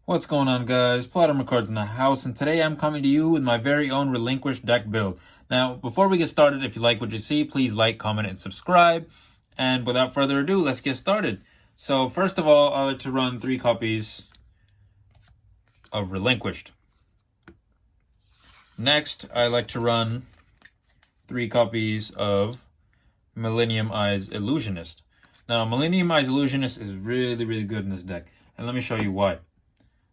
What's going on, guys? PlotArmorCards in the house, and today I'm coming to you with my very own Relinquished deck build. Now, before we get started, if you like what you see, please like, comment, and subscribe. And without further ado, let's get started. So first of all, I like to run 3 copies of Relinquished. Next, I like to run 3 copies of Millennium Eyes Illusionist. Now, Millennium Eyes Illusionist is really good in this deck, and let me show you why.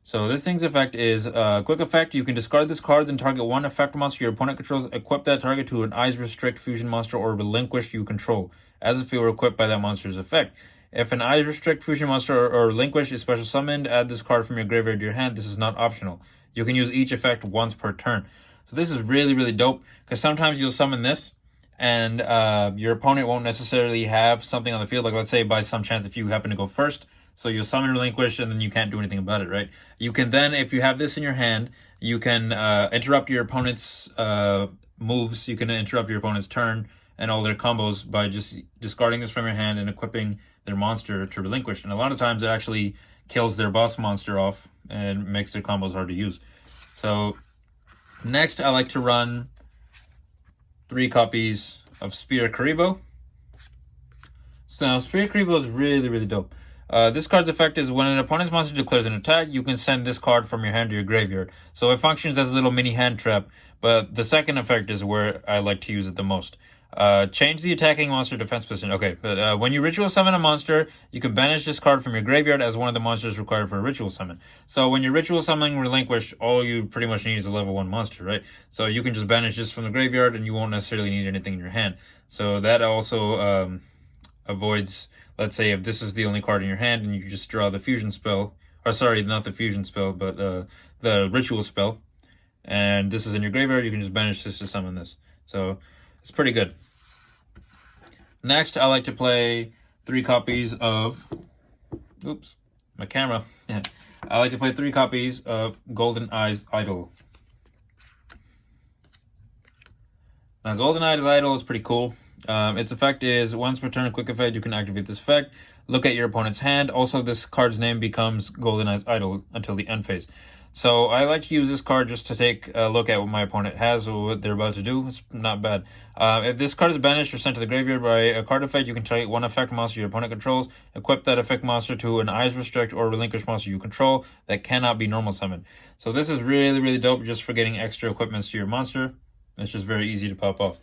So this thing's effect is a quick effect. You can discard this card, then target one effect monster your opponent controls. Equip that target to an Eyes Restrict fusion monster or Relinquish you control, as if it were equipped by that monster's effect. If an Eyes Restrict fusion monster or Relinquish is special summoned, add this card from your graveyard to your hand. This is not optional. You can use each effect once per turn. So this is really dope, because sometimes you'll summon this, and your opponent won't necessarily have something on the field. Like, let's say by some chance if you happen to go first, so you'll summon Relinquish, and then you can't do anything about it, right? You can then, if you have this in your hand, you can interrupt your opponent's moves. You can interrupt your opponent's turn and all their combos by just discarding this from your hand and equipping their monster to Relinquish. And a lot of times it actually kills their boss monster off and makes their combos hard to use. So next, I like to run 3 copies of Spear Karibo. So now, Spear Karibo is really dope. This card's effect is when an opponent's monster declares an attack, you can send this card from your hand to your graveyard. So it functions as a little mini hand trap, but the second effect is where I like to use it the most. Change the attacking monster defense position. Okay, but when you ritual summon a monster, you can banish this card from your graveyard as one of the monsters required for a ritual summon. So when you're ritual summoning Relinquish, all you pretty much need is a level 1 monster, right? So you can just banish this from the graveyard and you won't necessarily need anything in your hand. So that also avoids, let's say if this is the only card in your hand and you just draw the fusion spell, or sorry, not the fusion spell, but the ritual spell, and this is in your graveyard, you can just banish this to summon this. So it's pretty good. Next, I like to play 3 copies of, oops, my camera. Yeah. I like to play 3 copies of Golden Eyes Idol. Now, Golden Eyes Idol is pretty cool. Its effect is once per turn, a quick effect, you can activate this effect. Look at your opponent's hand. Also, this card's name becomes Golden Eyes Idol until the end phase. So I like to use this card just to take a look at what my opponent has or what they're about to do. It's not bad. If this card is banished or sent to the graveyard by a card effect, you can target one effect monster your opponent controls. Equip that effect monster to an Eyes Restrict or Relinquish monster you control that cannot be normal summoned. So this is really dope just for getting extra equipments to your monster. It's just very easy to pop off.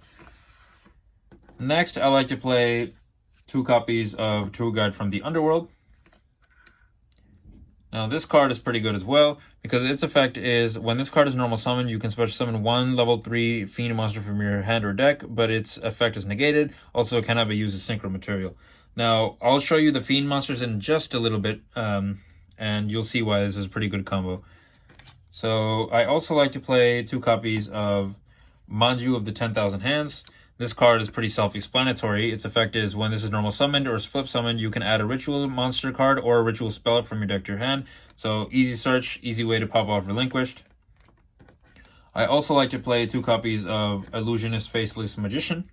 Next, I like to play 2 copies of Tour Guide from the Underworld. Now, this card is pretty good as well, because its effect is when this card is normal summoned, you can special summon 1 level 3 Fiend monster from your hand or deck, but its effect is negated. Also, it cannot be used as synchro material. Now, I'll show you the Fiend monsters in just a little bit, and you'll see why this is a pretty good combo. So, I also like to play 2 copies of Manju of the 10,000 Hands. This card is pretty self-explanatory. Its effect is when this is normal summoned or flip summoned, you can add a ritual monster card or a ritual spell from your deck to your hand. So easy search, easy way to pop off Relinquished. I also like to play 2 copies of Illusionist Faceless Magician.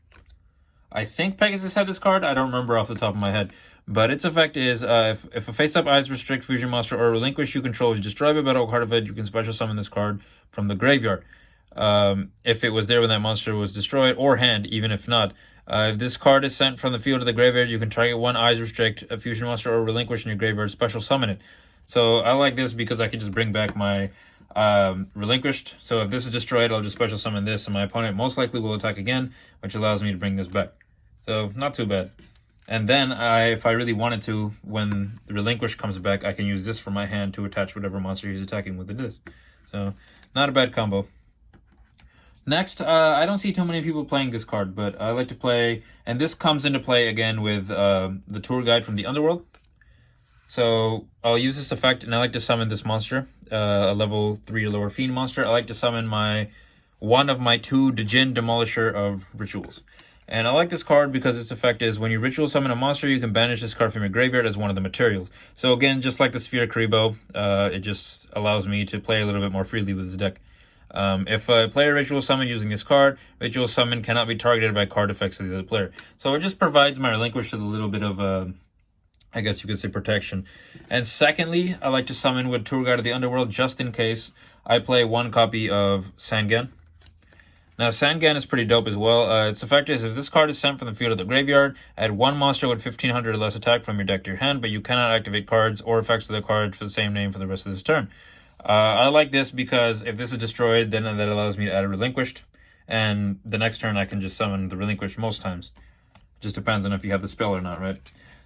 I think Pegasus had this card. I don't remember off the top of my head. But its effect is if a face-up Eyes Restrict fusion monster or Relinquish you control is destroyed by battle card event, you can special summon this card from the graveyard. If it was there when that monster was destroyed, or hand, even if not. If this card is sent from the field to the graveyard, you can target 1 Eyes Restrict, a fusion monster, or Relinquish in your graveyard, special summon it. So I like this because I can just bring back my Relinquished. So if this is destroyed, I'll just special summon this, and my opponent most likely will attack again, which allows me to bring this back. So not too bad. And then if I really wanted to, when the Relinquish comes back, I can use this from my hand to attach whatever monster he's attacking with this. So not a bad combo. Next, I don't see too many people playing this card, but I like to play, and this comes into play again with the Tour Guide from the Underworld. So I'll use this effect, and I like to summon this monster, a level 3 or lower Fiend monster. I like to summon one of my 2 Djinn Demolisher of Rituals. And I like this card because its effect is when you ritual summon a monster, you can banish this card from your graveyard as one of the materials. So again, just like the Sphere Karibo, it just allows me to play a little bit more freely with this deck. If a player ritual summon using this card, ritual summon cannot be targeted by card effects of the other player. So it just provides my Relinquished with a little bit of I guess you could say protection. And secondly, I like to summon with Tour Guide of the Underworld just in case. I play 1 copy of Sangan. Now, Sangan is pretty dope as well. Its effect is if this card is sent from the field of the graveyard, add 1 monster with 1500 or less attack from your deck to your hand, but you cannot activate cards or effects of the card for the same name for the rest of this turn. I like this because if this is destroyed, then that allows me to add a Relinquished, and the next turn I can just summon the Relinquished most times. Just depends on if you have the spell or not, right?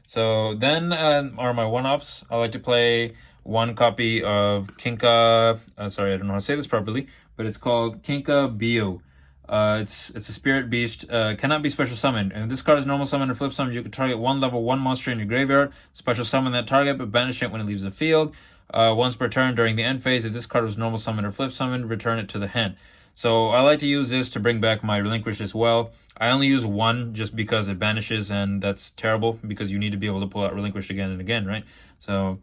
So then are my one-offs. I like to play 1 copy of Kinka. Sorry, I don't know how to say this properly, but it's called Kinka Bio. It's a spirit beast, cannot be special summoned. And if this card is normal summon or flip summon, you can target 1 level 1 monster in your graveyard, special summon that target, but banish it when it leaves the field. Once per turn during the end phase, if this card was normal summon or flip summon, return it to the hand. So I like to use this to bring back my Relinquished as well. I only use 1 just because it banishes, and that's terrible because you need to be able to pull out Relinquished again and again, right? So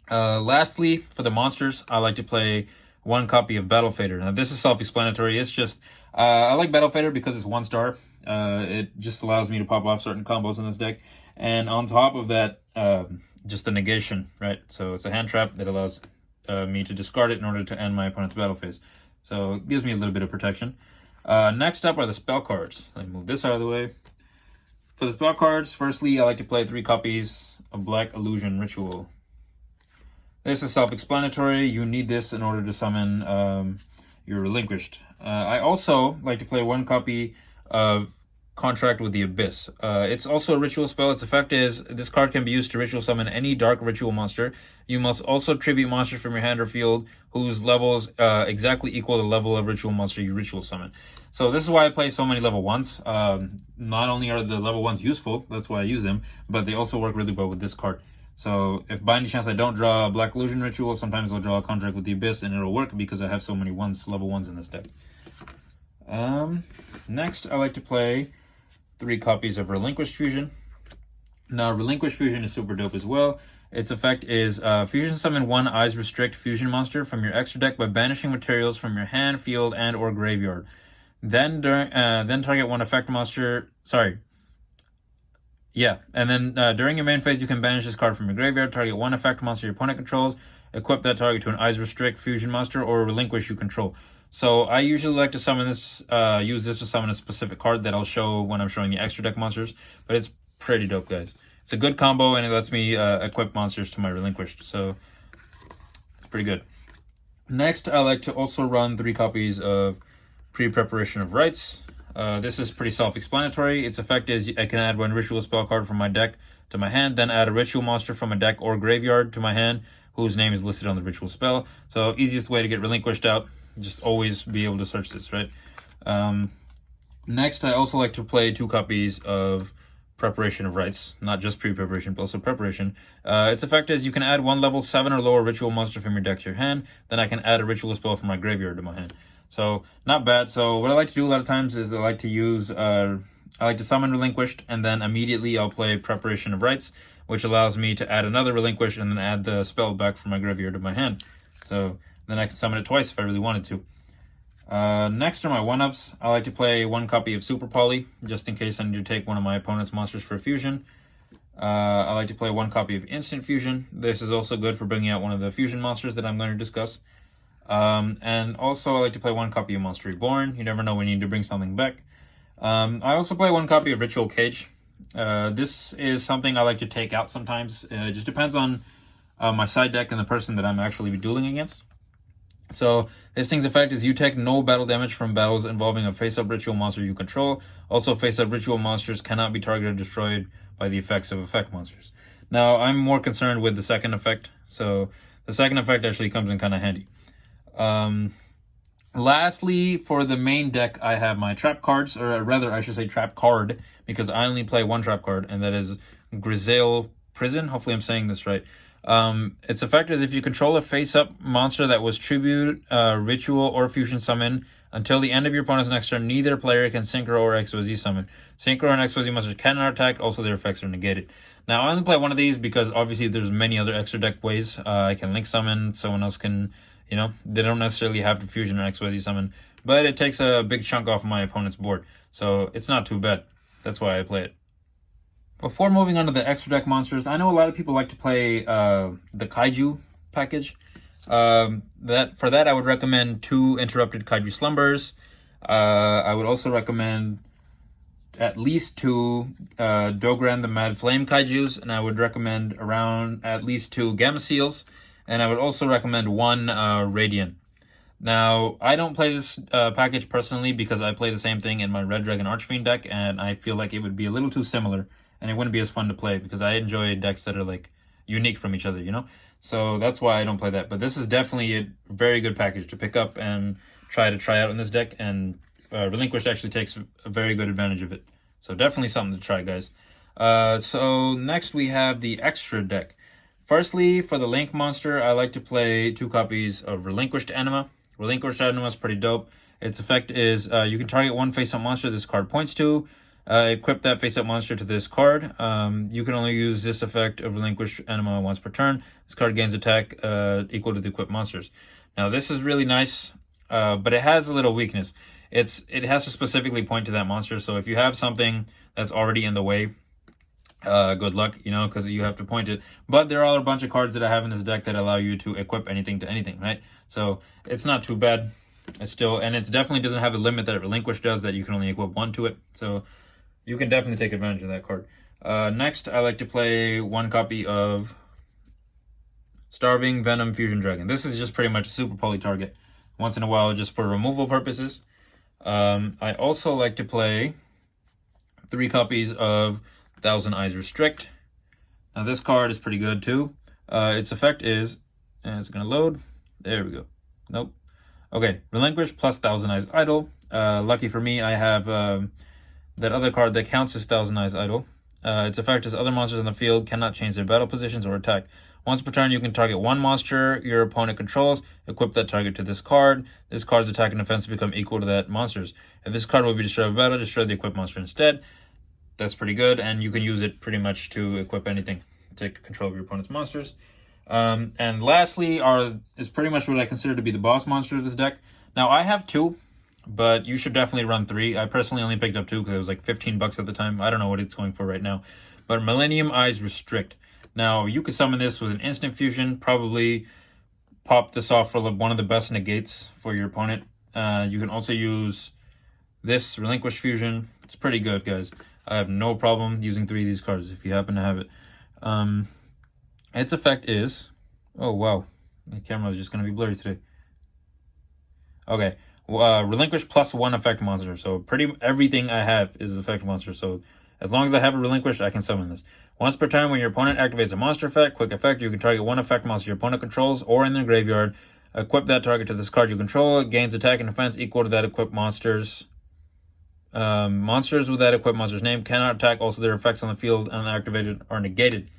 lastly, for the monsters, I like to play 1 copy of Battle Fader. Now this is self-explanatory. It's just I like Battle Fader because it's 1 star. It just allows me to pop off certain combos in this deck, and on top of that, just the negation, right? So it's a hand trap that allows me to discard it in order to end my opponent's battle phase. So it gives me a little bit of protection. Next up are the spell cards. Let me move this out of the way. For the spell cards, firstly, I like to play 3 copies of Black Illusion Ritual. This is self-explanatory. You need this in order to summon your Relinquished. I also like to play 1 copy of Contract with the Abyss. It's also a ritual spell. Its effect is this card can be used to ritual summon any dark ritual monster. You must also tribute monsters from your hand or field whose levels exactly equal the level of ritual monster you ritual summon. So this is why I play so many level 1s. Not only are the level 1s useful, that's why I use them, but they also work really well with this card. So if by any chance I don't draw a Black Illusion Ritual, sometimes I'll draw a Contract with the Abyss and it'll work because I have so many level 1s in this deck. Next, I like to play 3 copies of Relinquished Fusion. Now, Relinquished Fusion is super dope as well. Its effect is fusion summon 1 Eyes Restrict Fusion monster from your extra deck by banishing materials from your hand, field, and or graveyard. Then target 1 effect monster. And then during your main phase, you can banish this card from your graveyard, target 1 effect monster your opponent controls, equip that target to an Eyes Restrict Fusion monster, or Relinquish you control. So I usually like to summon this, use this to summon a specific card that I'll show when I'm showing the extra deck monsters, but it's pretty dope, guys. It's a good combo, and it lets me equip monsters to my Relinquished, so it's pretty good. Next, I like to also run 3 copies of Pre-Preparation of Rites. This is pretty self-explanatory. Its effect is I can add 1 ritual spell card from my deck to my hand, then add a ritual monster from a deck or graveyard to my hand, whose name is listed on the ritual spell. So easiest way to get Relinquished out, just always be able to search this, right? Next, I also like to play 2 copies of Preparation of Rites, not just pre-preparation, but also preparation. Its effect is you can add 1 level 7 or lower ritual monster from your deck to your hand, then I can add a ritual spell from my graveyard to my hand. So, not bad. So, what I like to do a lot of times is I like to summon Relinquished, and then immediately I'll play Preparation of Rites, which allows me to add another Relinquished and then add the spell back from my graveyard to my hand. So, then I can summon it twice if I really wanted to. Next are my 1-ups. I like to play 1 copy of Super Poly, just in case I need to take one of my opponent's monsters for fusion. I like to play 1 copy of Instant Fusion. This is also good for bringing out one of the fusion monsters that I'm going to discuss. And also I like to play 1 copy of Monster Reborn. You never know when you need to bring something back. I also play 1 copy of Ritual Cage. This is something I like to take out sometimes. It just depends on my side deck and the person that I'm actually dueling against. So this thing's effect is you take no battle damage from battles involving a face-up ritual monster you control. Also, face-up ritual monsters cannot be targeted or destroyed by the effects of effect monsters. Now, I'm more concerned with the second effect. So the second effect actually comes in kind of handy. Lastly, for the main deck, I have my trap cards, or rather, I should say trap card, because I only play 1 trap card, and that is Grisaille Prison. Hopefully I'm saying this right. Its effect is if you control a face-up monster that was tribute, ritual, or fusion summon until the end of your opponent's next turn, neither player can Synchro or XYZ summon. Synchro and XYZ monsters cannot attack, also their effects are negated. Now, I only play 1 of these because obviously there's many other extra deck ways. I can link summon, someone else can, they don't necessarily have to fusion or XYZ summon, but it takes a big chunk off my opponent's board, so it's not too bad. That's why I play it. Before moving on to the extra deck monsters, I know a lot of people like to play the Kaiju package. For that, I would recommend 2 Interrupted Kaiju Slumbers. I would also recommend at least 2 Dogran the Mad Flame Kaijus, and I would recommend around at least 2 Gamma Seals, and I would also recommend 1 Radiant. Now, I don't play this package personally because I play the same thing in my Red Dragon Archfiend deck, and I feel like it would be a little too similar, and it wouldn't be as fun to play because I enjoy decks that are like unique from each other, you know? So that's why I don't play that. But this is definitely a very good package to pick up and try out in this deck, and Relinquished actually takes a very good advantage of it. So definitely something to try, guys. So next we have the extra deck. Firstly, for the Link monster, I like to play 2 copies of Relinquished Anima. Relinquished Anima is pretty dope. Its effect is you can target 1 face-up monster this card points to. Equip that face-up monster to this card. You can only use this effect of Relinquished Anima once per turn. This card gains attack equal to the equipped monsters. Now, this is really nice, but it has a little weakness. It has to specifically point to that monster, so if you have something that's already in the way, good luck, you know, because you have to point it. But there are a bunch of cards that I have in this deck that allow you to equip anything to anything, right? So it's not too bad. And it definitely doesn't have a limit that Relinquish does, that you can only equip 1 to it. So you can definitely take advantage of that card. Next, I like to play 1 copy of Starving Venom Fusion Dragon. This is just pretty much a super poly target. Once in a while, just for removal purposes. I also like to play 3 copies of Thousand Eyes Restrict. Now, this card is pretty good, too. Its effect is... And it's going to load. There we go. Nope. Okay, Relinquish plus Thousand Eyes Idol. Lucky for me, I have that other card that counts as Thousand Eyes Idol. Its effect is other monsters in the field cannot change their battle positions or attack. Once per turn, you can target 1 monster your opponent controls, equip that target to this card. This card's attack and defense become equal to that monster's. If this card will be destroyed by battle, destroy the equipped monster instead. That's pretty good, and you can use it pretty much to equip anything. Take control of your opponent's monsters. And lastly is pretty much what I consider to be the boss monster of this deck. Now, I have 2, but you should definitely run 3. I personally only picked up 2 because it was like $15 at the time. I don't know what it's going for right now. But Millennium Eyes Restrict. Now, you could summon this with an instant fusion, probably pop this off for one of the best negates for your opponent. You can also use this Relinquish Fusion. It's pretty good, guys. I have no problem using 3 of these cards if you happen to have it. Its effect is... Oh, wow. My camera is just going to be blurry today. Okay. Relinquish plus 1 effect monster. So pretty everything I have is effect monster. So as long as I have a Relinquished, I can summon this. Once per turn, when your opponent activates a monster effect, quick effect, you can target 1 effect monster your opponent controls or in their graveyard. Equip that target to this card you control. It gains attack and defense equal to that equipped monster's. Monsters with that equipped monster's name cannot attack. Also, their effects on the field unactivated are negated.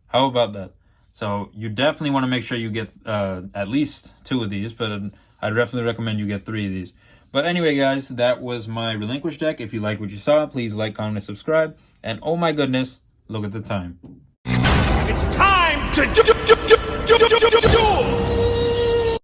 How about that? So you definitely want to make sure you get at least 2 of these, but I'd definitely recommend you get 3 of these. But anyway, guys, that was my Relinquished deck. If you liked what you saw, please like, comment, and subscribe. And oh my goodness, look at the time. It's time to